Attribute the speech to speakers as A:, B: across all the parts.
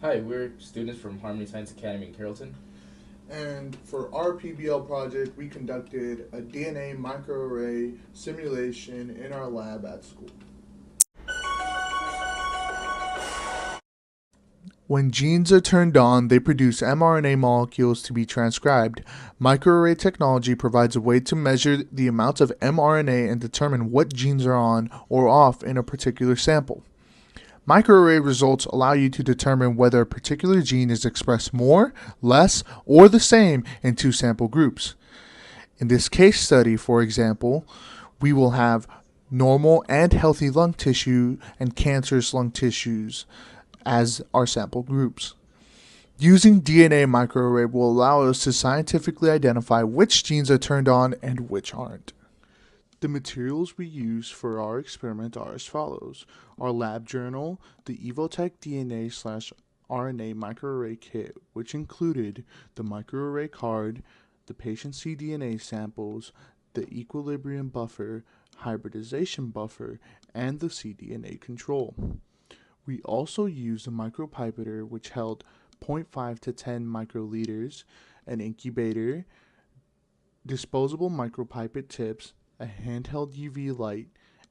A: Hi, we're students from Harmony Science Academy in Carrollton.
B: And for our PBL project, we conducted a DNA microarray simulation in our lab at school. When genes are turned on, they produce mRNA molecules to be transcribed. Microarray technology provides a way to measure the amount of mRNA and determine what genes are on or off in a particular sample. Microarray results allow you to determine whether a particular gene is expressed more, less, or the same in two sample groups. In this case study, for example, we will have normal and healthy lung tissue and cancerous lung tissues as our sample groups. Using DNA microarray will allow us to scientifically identify which genes are turned on and which aren't. The materials we use for our experiment are as follows: our lab journal, the Evotech DNA/RNA microarray kit, which included the microarray card, the patient cDNA samples, the equilibrium buffer, hybridization buffer, and the cDNA control. We also used a micropipetter which held 0.5 to 10 microliters, an incubator, disposable micropipette tips, a handheld UV light,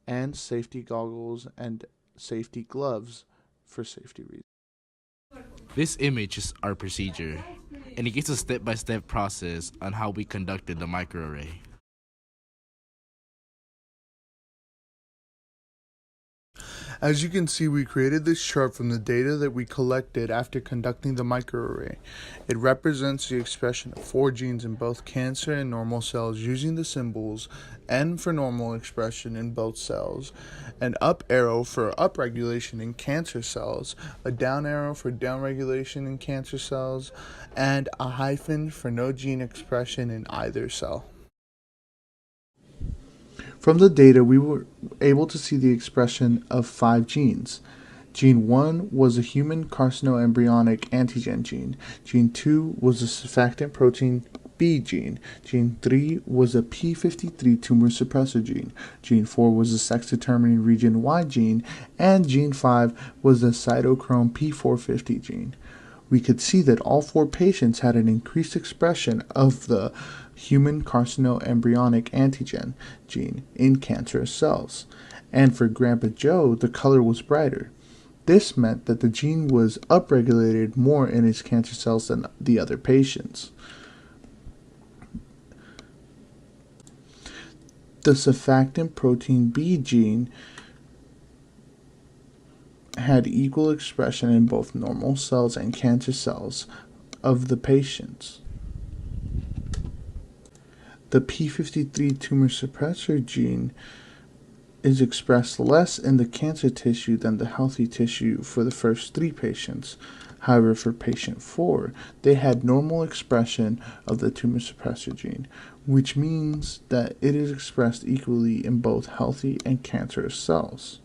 B: and safety goggles and safety gloves for safety reasons.
C: This image is our procedure, and it gives a step-by-step process on how we conducted the microarray.
B: As you can see, we created this chart from the data that we collected after conducting the microarray. It represents the expression of 4 genes in both cancer and normal cells using the symbols N for normal expression in both cells, an up arrow for upregulation in cancer cells, a down arrow for downregulation in cancer cells, and a hyphen for no gene expression in either cell. From the data, we were able to see the expression of 5 genes. Gene 1 was a human carcinoembryonic antigen gene. Gene 2 was a surfactant protein B gene. Gene 3 was a P53 tumor suppressor gene. Gene 4 was a sex-determining region Y gene. And Gene 5 was the cytochrome P450 gene. We could see that all 4 patients had an increased expression of the human carcinoembryonic antigen gene in cancerous cells. And for Grandpa Joe, the color was brighter. This meant that the gene was upregulated more in his cancer cells than the other patients. The surfactant protein B gene had equal expression in both normal cells and cancer cells of the patients. The P53 tumor suppressor gene is expressed less in the cancer tissue than the healthy tissue for the first 3 patients. However, for patient 4, they had normal expression of the tumor suppressor gene, which means that it is expressed equally in both healthy and cancerous cells.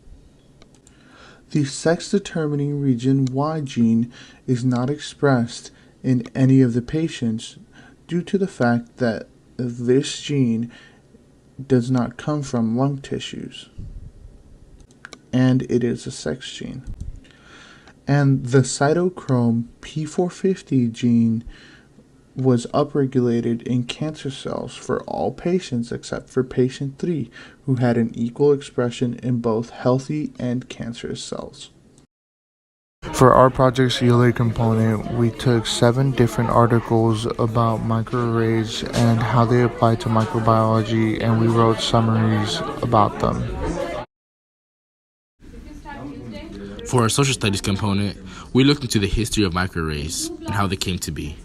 B: The sex-determining region Y gene is not expressed in any of the patients due to the fact that this gene does not come from lung tissues, and it is a sex gene. And the cytochrome P450 gene was upregulated in cancer cells for all patients except for patient 3, who had an equal expression in both healthy and cancerous cells. For our project's ELA component, we took 7 different articles about microarrays and how they apply to microbiology, and we wrote summaries about them.
C: For our social studies component, we looked into the history of microarrays and how they came to be.